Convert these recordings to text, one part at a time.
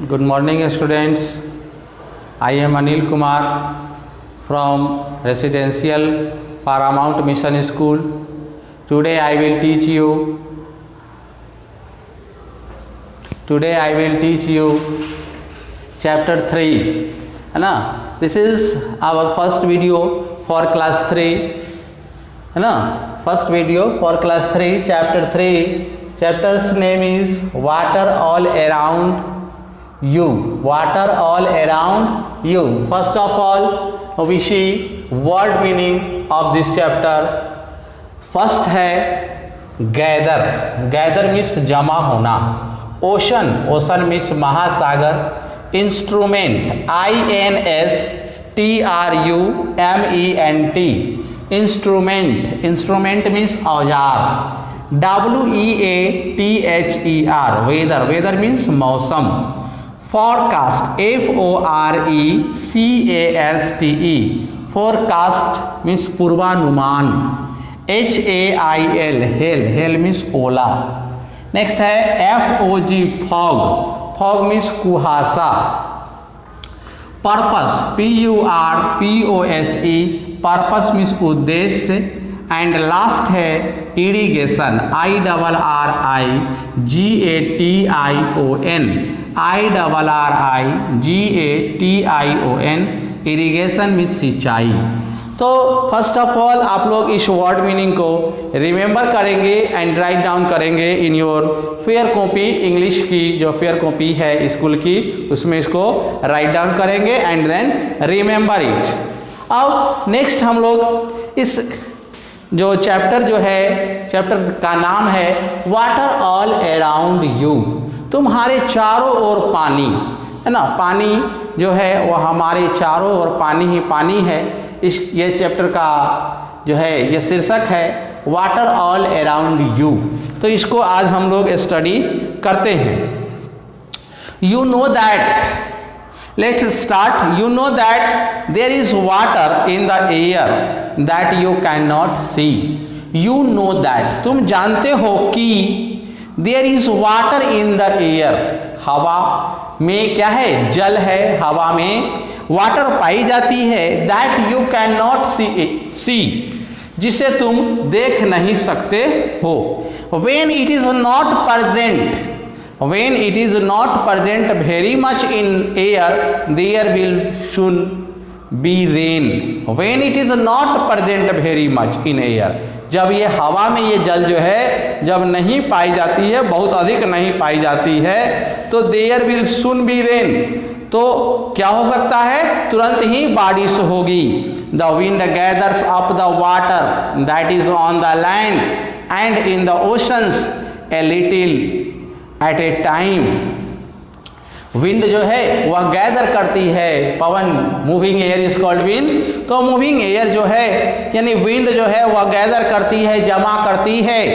Good morning students. I am Anil Kumar from Residential Paramount Mission School. Today I will teach you chapter 3 है ना. This is our first video for class 3 है ना. First video for class 3 chapter 3. Chapter's name is water all around you. Water all around you. First of all we see word meaning of this chapter. First है gather. Gather means जमा होना. Ocean. Ocean means महासागर. Instrument. INSTRUMENT. Instrument. Instrument means औजार. WEATHER. Weather. Weather means मौसम. Forecast. FORECASTE. Forecast means पूर्वानुमान. HAIL. Hail. Hail means ओला. Next है FOG. Fog. Fog means कुहासा. Purpose. PURPOSE. Purpose means उद्देश्य. And last है irrigation. IRRIGATION. IRRIGATION. Irrigation means सिंचाई. तो first of all आप लोग इस वर्ड मीनिंग को रिमेंबर करेंगे एंड राइट डाउन करेंगे in your fair copy. English की जो फेयर कॉपी है स्कूल की उसमें इसको राइट डाउन करेंगे एंड देन रिमेंबर इट. अब नेक्स्ट हम लोग इस जो चैप्टर चैप्टर का नाम है वाटर ऑल अराउंड यू. तुम्हारे चारों ओर पानी है ना. पानी जो है वो हमारे चारों ओर पानी ही पानी है. ये चैप्टर का जो है ये शीर्षक है वाटर ऑल अराउंड यू. तो इसको आज हम लोग स्टडी करते हैं. You know that. Let's start. You know that there is water in the air that you can not see. You know that तुम जानते हो कि there is water in the air. हवा में क्या है? जल है. हवा में वाटर पाई जाती है. That you can not see. जिसे तुम देख नहीं सकते हो. When it is not present. When it is not present very much in air there will should be rain. When it is not present very much in air. जब ये हवा में ये जल जो है जब नहीं पाई जाती है, बहुत अधिक नहीं पाई जाती है, तो there will soon be rain. तो क्या हो सकता है? तुरंत ही बारिश होगी. The wind gathers up the water that is on the land and in the oceans a little at a time. Wind जो है वह गैदर करती है. पवन moving air is called wind. तो मूविंग एयर जो है यानी विंड जो है वह गैदर करती है, जमा करती है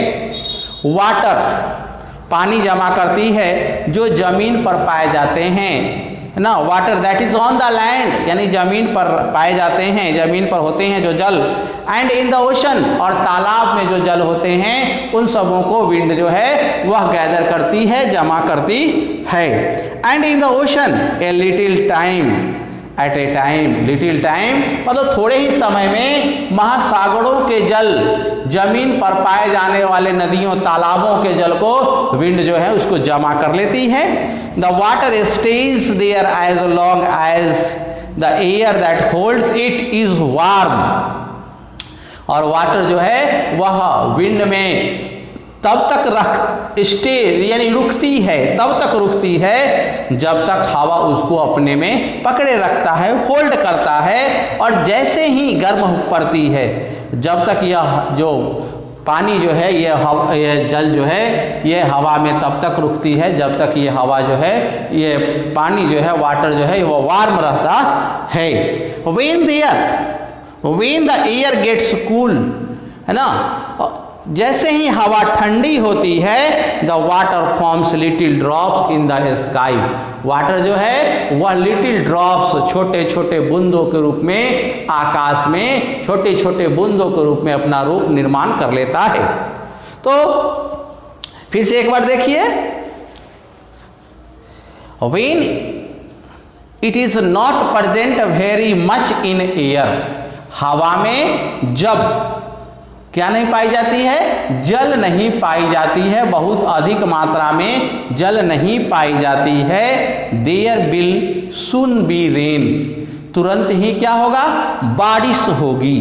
वाटर. पानी जमा करती है जो जमीन पर पाए जाते हैं ना. Water that is on the land यानी जमीन पर पाए जाते हैं, जमीन पर होते हैं जो जल. एंड इन द ओशन और तालाब में जो जल होते हैं उन सबों को विंड जो है वह गैदर करती है, जमा करती है. And in the ocean a little time at a time. Little time मतलब थोड़े ही समय में महासागरों के जल, जमीन पर पाए जाने वाले नदियों तालाबों के जल को विंड जो है उसको जमा कर लेती है. The water stage there as long as the air that holds it is warm. और वाटर जो है वह विंड में तब तक स्टे यानी रुकती है, तब तक रुकती है जब तक हवा उसको अपने में पकड़े रखता है, होल्ड करता है. और जैसे ही गर्म पड़ती है, जब तक यह जो पानी जो है ये जल जो है ये हवा में तब तक रुकती है जब तक ये हवा जो है ये पानी जो है वाटर जो है वो वार्म रहता है. when the air gets cool है ना. जैसे ही हवा ठंडी होती है the water forms little drops in the sky. Water जो है वह लिटिल ड्रॉप्स छोटे छोटे बूंदों के रूप में आकाश में छोटे छोटे बूंदों के रूप में अपना रूप निर्माण कर लेता है. तो फिर से एक बार देखिए. When it is not present very much in air, हवा में जब क्या नहीं पाई जाती है, जल नहीं पाई जाती है, बहुत अधिक मात्रा में जल नहीं पाई जाती है, there will soon be rain, तुरंत ही क्या होगा, बारिश होगी।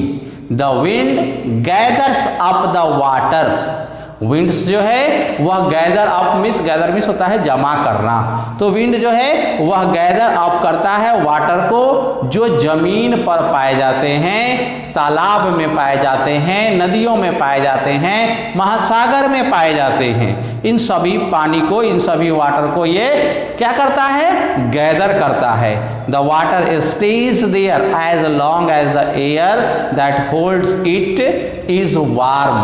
The wind gathers up the water, winds जो है वह गैदर मीन्स होता है जमा करना, तो विंड जो है वह गैदर अप करता है वाटर को, जो जमीन पर पाए जाते हैं, तालाब में पाए जाते हैं, नदियों में पाए जाते हैं, महासागर में पाए जाते हैं, इन सभी पानी को, इन सभी वाटर को ये क्या करता है, गैदर करता है। The water stage there as long as the air that holds it is warm,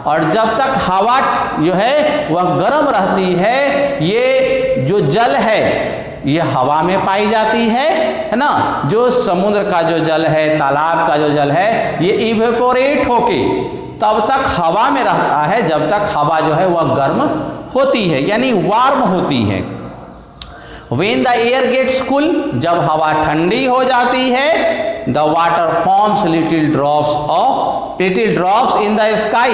और जब तक हवा जो है वह गर्म रहती है, ये जो जल है ये हवा में पाई जाती है ना, जो समुद्र का जो जल है, तालाब का जो जल है, ये इवेपोरेट होके तब तक हवा में रहता है जब तक हवा जो है वह गर्म होती है, यानी वार्म होती है। When the air gets cool, जब हवा ठंडी हो जाती है, the water forms little drops in the sky,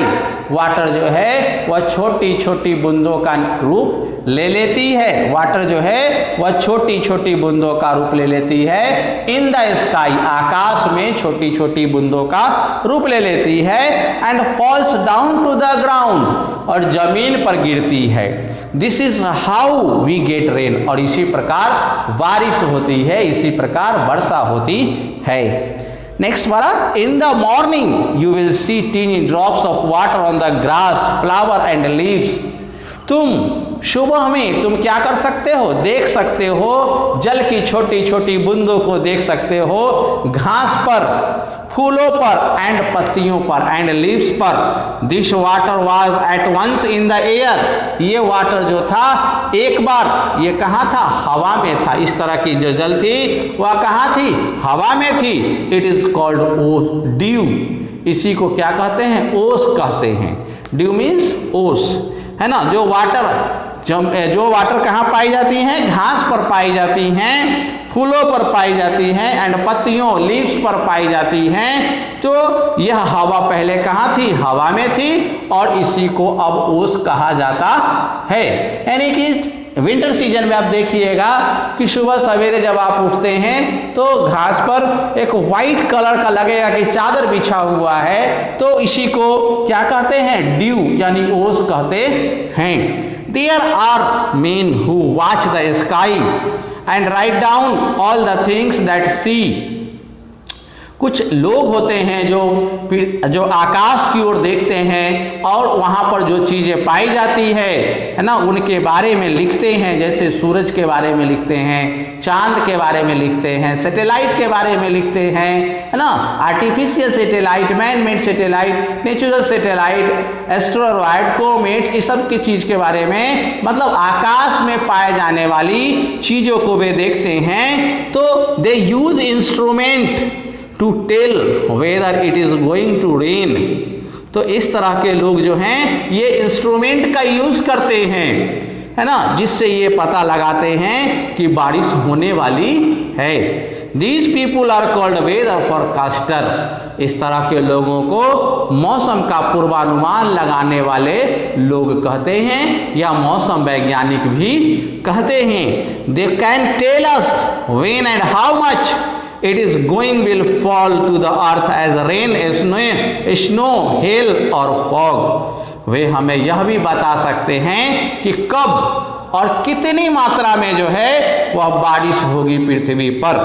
water जो है वह छोटी छोटी बूंदों का रूप ले लेती है, वाटर जो है वह छोटी छोटी बूंदों का रूप ले लेती है, इन द स्काई, आकाश में छोटी छोटी बूंदों का रूप ले लेती है, and falls down to the ground, और जमीन पर गिरती है। This is how we get rain, और इसी प्रकार बारिश होती है, इसी प्रकार वर्षा होती है। नेक्स्ट वाला, in the morning you will see tiny drops of water on the grass, flower and leaves, तुम सुबह में तुम क्या कर सकते हो, देख सकते हो, जल की छोटी छोटी बूंदों को देख सकते हो, घास पर, फूलों पर, एंड पत्तियों पर, एंड लीव्स पर। This water was at once in the air, ये वाटर जो था एक बार ये कहाँ था, हवा में था, इस तरह की जो जल थी वह कहाँ थी, हवा में थी। इट इज कॉल्ड ओस, ड्यू, इसी को क्या कहते हैं, ओस कहते हैं। ड्यू मीन्स ओस, है ना। जो वाटर कहाँ पाई जाती हैं, घास पर पाई जाती हैं, फूलों पर पाई जाती हैं, एंड पत्तियों, लीव्स पर पाई जाती हैं। तो यह हवा पहले कहाँ थी, हवा में थी, और इसी को अब ओस कहा जाता है। यानी कि विंटर सीजन में आप देखिएगा कि सुबह सवेरे जब आप उठते हैं तो घास पर एक वाइट कलर का लगेगा कि चादर बिछा हुआ है, तो इसी को क्या कहते हैं, ड्यू यानी ओस कहते हैं। There are men who watch the sky and write down all the things that see. कुछ लोग होते हैं जो आकाश की ओर देखते हैं और वहाँ पर जो चीज़ें पाई जाती है ना, उनके बारे में लिखते हैं। जैसे सूरज के बारे में लिखते हैं, चांद के बारे में लिखते हैं, सैटेलाइट के बारे में लिखते हैं, है ना, artificial satellite, man made satellite, natural satellite, asteroid, comets, इस सब की चीज़ के बारे में, मतलब आकाश में पाए जाने वाली चीज़ों को वे देखते हैं। तो they use instrument to tell whether it is going to rain. तो इस तरह के लोग जो हैं ये इंस्ट्रूमेंट का यूज करते हैं, है ना, जिससे ये पता लगाते हैं कि बारिश होने वाली है। These people are called weather forecaster। इस तरह के लोगों को मौसम का पूर्वानुमान लगाने वाले लोग कहते हैं या मौसम वैज्ञानिक भी कहते हैं। They can tell us when and how much it is going will fall to the earth as rain, snow, hail और fog। वे हमें यह भी बता सकते हैं कि कब और कितनी मात्रा में जो है वह बारिश होगी पृथ्वी पर,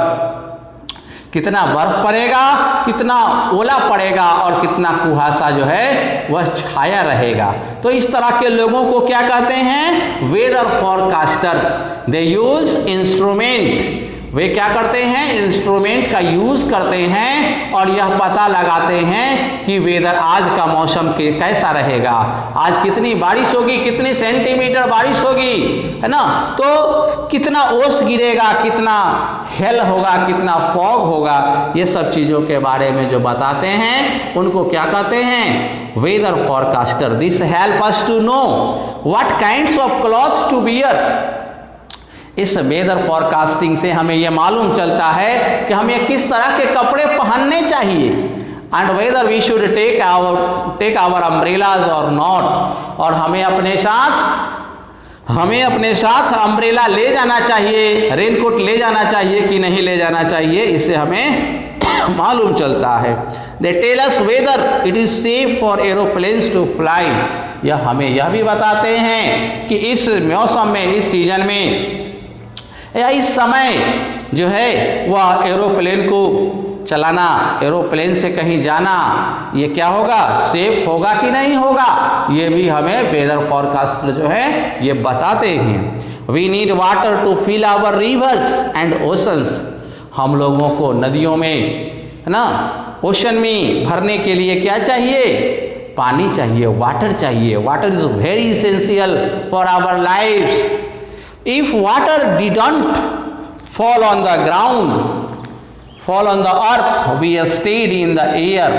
कितना बर्फ पड़ेगा, कितना ओला पड़ेगा और कितना कुहासा जो है वह छाया रहेगा। तो इस तरह के लोगों को क्या कहते हैं, वेदर फोरकास्टर। दे यूज इंस्ट्रूमेंट, वे क्या करते हैं, इंस्ट्रूमेंट का यूज करते हैं और यह पता लगाते हैं कि वेदर आज का मौसम कैसा रहेगा, आज कितनी बारिश होगी, कितनी सेंटीमीटर बारिश होगी, है ना, तो कितना ओस गिरेगा, कितना हेल होगा, कितना फॉग होगा, ये सब चीज़ों के बारे में जो बताते हैं उनको क्या कहते हैं, weather forecaster. This help us to know what kinds of clothes to wear. इस वेदर फॉरकास्टिंग से हमें यह मालूम चलता है कि हमें किस तरह के कपड़े पहनने चाहिए, and whether we should take our umbrellas और नॉट, और हमें अपने साथ अम्ब्रेला ले जाना चाहिए, रेनकोट ले जाना चाहिए कि नहीं ले जाना चाहिए, इससे हमें मालूम चलता है। They tell us weather it is safe for aeroplanes to fly, यह हमें यह भी बताते हैं कि इस मौसम में, इस सीजन में या इस समय जो है वह एरोप्लेन को चलाना, एरोप्लेन से कहीं जाना, ये क्या होगा, सेफ होगा कि नहीं होगा, ये भी हमें वेदर फॉरकास्टर जो है ये बताते हैं। We need water to fill our rivers and oceans, हम लोगों को नदियों में, है ना, ओशन में भरने के लिए क्या चाहिए, पानी चाहिए, वाटर चाहिए। Water is very essential for our lifes. If water didn't fall on the ground, fall on the earth, we stayed in the air.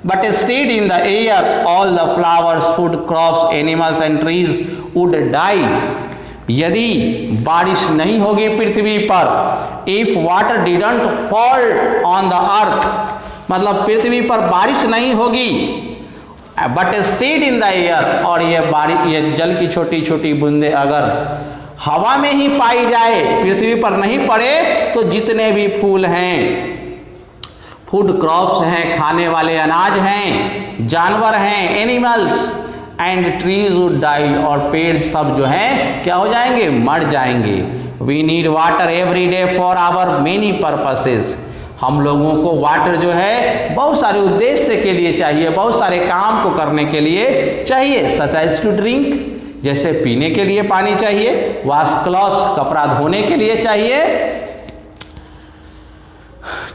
But stayed in the air, all the flowers, food, crops, animals and trees would die. यदि बारिश नहीं होगी पृथ्वी पर, if water didn't fall on the earth, मतलब पृथ्वी पर बारिश नहीं होगी, but stayed in the air, और ये जल की छोटी छोटी बूंदें अगर हवा में ही पाई जाए, पृथ्वी पर नहीं पड़े, तो जितने भी फूल हैं, फूड क्रॉप्स हैं, खाने वाले अनाज हैं, जानवर हैं, animals and trees would die, और पेड़ सब जो हैं क्या हो जाएंगे, मर जाएंगे। We need water every day for our many purposes, हम लोगों को वाटर जो है बहुत सारे उद्देश्य के लिए चाहिए, बहुत सारे काम को करने के लिए चाहिए, सच एज टू ड्रिंक, जैसे पीने के लिए पानी चाहिए, वॉश क्लॉथ्स, कपड़ा धोने के लिए चाहिए,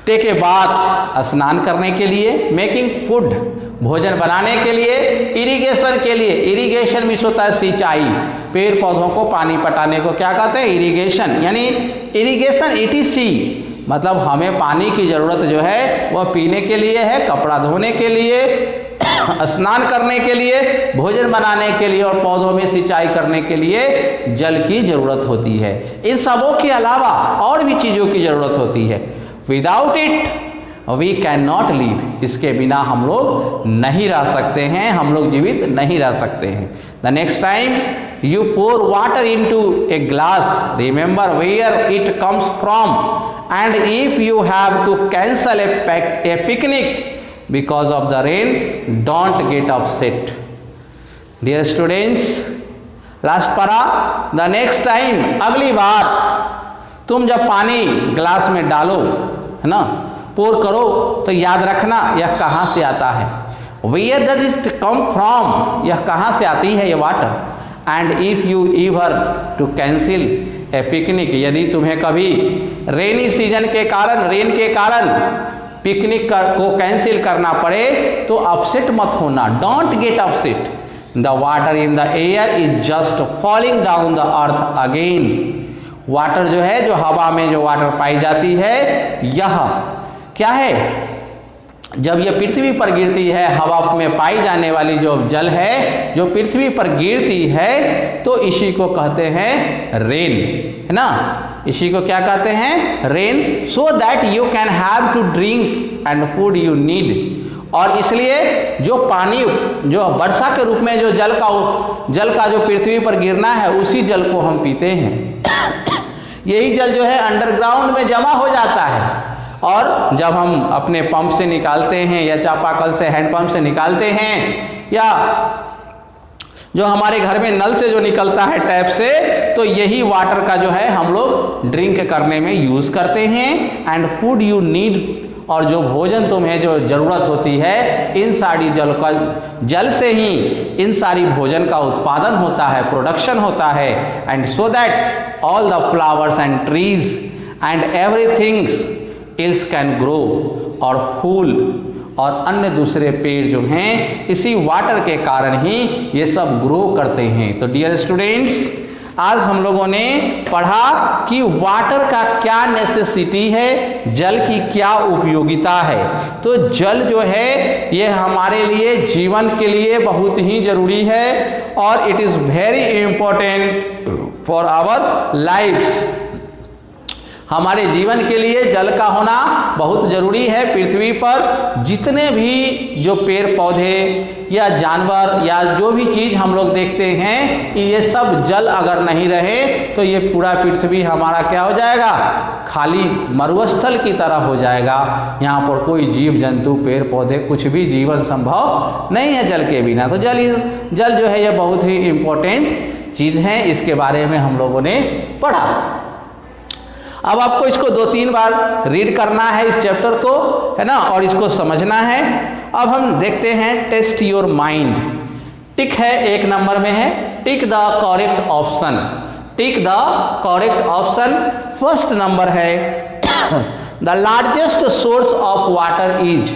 टेक ए बाथ, स्नान करने के लिए, मेकिंग फूड, भोजन बनाने के लिए, इरिगेशन के लिए, इरिगेशन मीन्स होता है सिंचाई, पेड़ पौधों को पानी पटाने को क्या कहते हैं, इरिगेशन, यानी इरिगेशन ETC, मतलब हमें पानी की ज़रूरत जो है वह पीने के लिए है, कपड़ा धोने के लिए, स्नान करने के लिए, भोजन बनाने के लिए, और पौधों में सिंचाई करने के लिए जल की ज़रूरत होती है। इन सबों के अलावा और भी चीज़ों की ज़रूरत होती है। Without it we can not live, इसके बिना हम लोग नहीं रह सकते हैं, हम लोग जीवित नहीं रह सकते हैं। The next time you pour water into a glass, remember where it comes from, and if you have to cancel a picnic because of the rain, don't get upset. Dear students, last para, the next time, अगली बार तुम जब पानी glass में डालो, है ना, पोर करो, तो याद रखना यह कहाँ से आता है, where does it come from, यह कहाँ से आती है ये water. And if you ईवर to cancel A picnic, यदि तुम्हें कभी रेनी सीजन के कारण, रेन के कारण पिकनिक को कैंसिल करना पड़े, तो अपसेट मत होना, don't get upset. The water in the air is just falling down the earth again, water जो है, जो हवा में जो वाटर पाई जाती है, यह क्या है, जब यह पृथ्वी पर गिरती है, हवा में पाई जाने वाली जो जल है जो पृथ्वी पर गिरती है, तो इसी को कहते हैं रेन, है ना, इसी को क्या कहते हैं, rain. So that you can have to drink and food you need, और इसलिए जो पानी, जो वर्षा के रूप में जो जल का जो पृथ्वी पर गिरना है, उसी जल को हम पीते हैं। यही जल जो है अंडरग्राउंड में जमा हो जाता है, और जब हम अपने पंप से निकालते हैं, या चापाकल से, हैंडपंप से निकालते हैं, या जो हमारे घर में नल से जो निकलता है, टैप से, तो यही वाटर का जो है हम लोग ड्रिंक करने में यूज़ करते हैं। एंड फूड यू नीड, और जो भोजन तुम्हें जो ज़रूरत होती है, इन सारी जल से ही इन सारी भोजन का उत्पादन होता है, प्रोडक्शन होता है। And so that all the flowers and trees and everything's ills can grow, और फूल और अन्य दूसरे पेड़ जो हैं, इसी वाटर के कारण ही ये सब ग्रो करते हैं। तो डियर स्टूडेंट्स, आज हम लोगों ने पढ़ा कि वाटर का क्या नेसेसिटी है, जल की क्या उपयोगिता है। तो जल जो है ये हमारे लिए, जीवन के लिए बहुत ही जरूरी है, और it is very important for our lifes. हमारे जीवन के लिए जल का होना बहुत ज़रूरी है। पृथ्वी पर जितने भी जो पेड़ पौधे या जानवर या जो भी चीज़ हम लोग देखते हैं, ये सब जल अगर नहीं रहे तो ये पूरा पृथ्वी हमारा क्या हो जाएगा, खाली मरुस्थल की तरह हो जाएगा। यहाँ पर कोई जीव जंतु पेड़ पौधे कुछ भी जीवन संभव नहीं है जल के बिना। तो जल जो है ये बहुत ही इम्पोर्टेंट चीज़ है, इसके बारे में हम लोगों ने पढ़ा। अब आपको इसको 2-3 बार रीड करना है इस चैप्टर को, है ना, और इसको समझना है। अब हम देखते हैं टेस्ट योर माइंड। टिक है 1 नंबर में है, tick the correct option, tick the correct option. First number है the largest source of water is,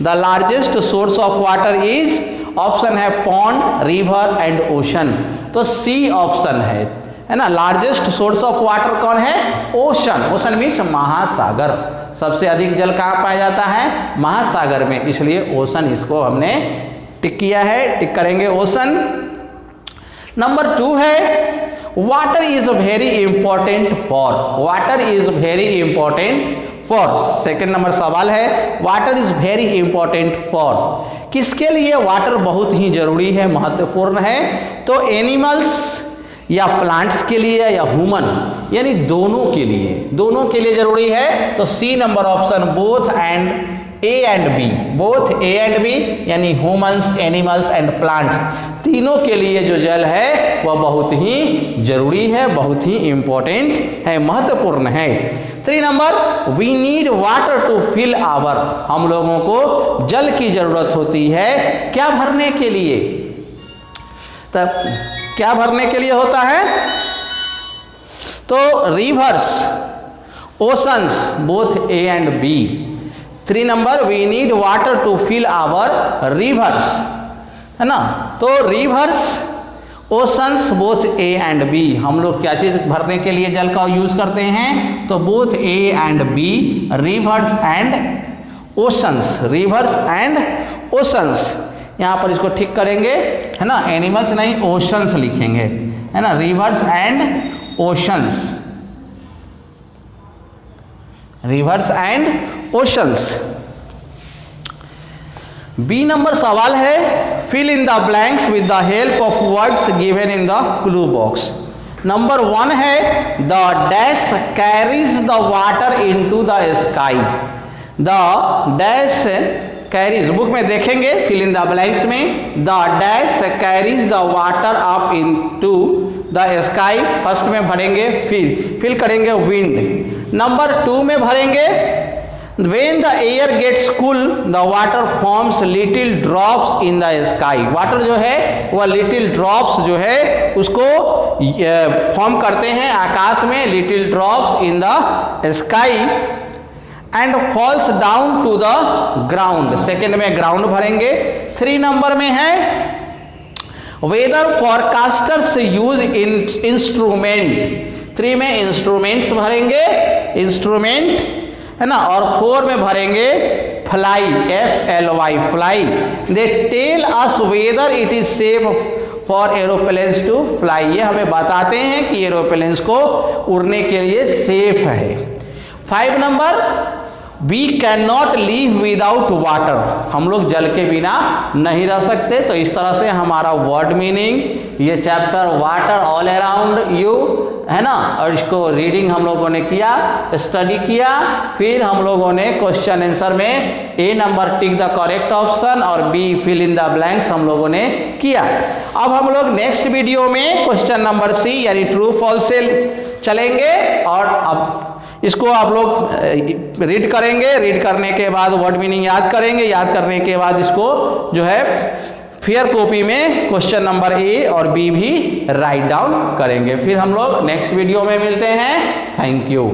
the largest source of water is, option है पॉन्ड, रिवर एंड ओशन। तो C option है ना। Largest source of water कौन है, ocean. Ocean means महासागर। सबसे अधिक जल कहाँ पाया जाता है, महासागर में, इसलिए ओशन इसको हमने टिक किया है, टिक करेंगे ओशन। नंबर 2 है water is very important for, water is very important for. Second number सवाल है water is very important for, किसके लिए वाटर बहुत ही जरूरी है, महत्वपूर्ण है। तो एनिमल्स या प्लांट्स के लिए या ह्यूमन, यानी दोनों के लिए, दोनों के लिए जरूरी है। तो C number option both and A and B, both A and B, यानी ह्यूमंस, एनिमल्स एंड प्लांट्स, तीनों के लिए जो जल है वह बहुत ही जरूरी है, बहुत ही इंपॉर्टेंट है, महत्वपूर्ण है। 3 number we need water to fill our, हम लोगों को जल की जरूरत होती है क्या भरने के लिए, तब क्या भरने के लिए होता है, तो rivers, oceans, both A and B. 3 number we need water to fill our rivers, है ना। तो rivers, oceans, both A and B, हम लोग क्या चीज़ भरने के लिए जल का यूज करते हैं, तो both A and B, rivers and oceans, rivers and oceans. यहाँ पर इसको ठीक करेंगे, है ना, एनिमल्स नहीं ओशंस लिखेंगे, है ना, rivers and oceans, rivers and oceans. B number सवाल है fill in the blanks with the help of words given in the clue box. Number 1 है the dash carries the water into the sky, the dash carries, book में देखेंगे fill in the blanks में, the dash carries the water up into the sky, first में भरेंगे fill करेंगे wind. Number 2 में भरेंगे when the air gets cool the water forms little drops in the sky, water जो है वह little drops जो है उसको फॉर्म करते हैं आकाश में, little drops in the sky and falls down to the ground, second में ग्राउंड भरेंगे। 3 नंबर में है weather forecasters use in instrument, 3 में इंस्ट्रूमेंट्स भरेंगे, इंस्ट्रूमेंट, है ना। और 4 में भरेंगे fly, FLY, fly, they tell us weather it is safe for aeroplanes to fly, ये हमें बताते हैं कि एरोप्लेन्स को उड़ने के लिए सेफ है। 5 number we can not live without water, हम लोग जल के बिना नहीं रह सकते। तो इस तरह से हमारा वर्ड मीनिंग, ये chapter water all around you, है ना, और इसको रीडिंग हम लोगों ने किया, स्टडी किया। फिर हम लोगों ने क्वेश्चन आंसर में A number tick the correct option और B fill in the blanks हम लोगों ने किया। अब हम लोग नेक्स्ट वीडियो में क्वेश्चन नंबर सी यानी ट्रू फॉल्स से चलेंगे और अब इसको आप लोग रीड करेंगे, रीड करने के बाद वर्ड मीनिंग याद करेंगे, याद करने के बाद इसको जो है फेयर कॉपी में क्वेश्चन नंबर ए और बी भी राइट डाउन करेंगे। फिर हम लोग नेक्स्ट वीडियो में मिलते हैं। Thank you.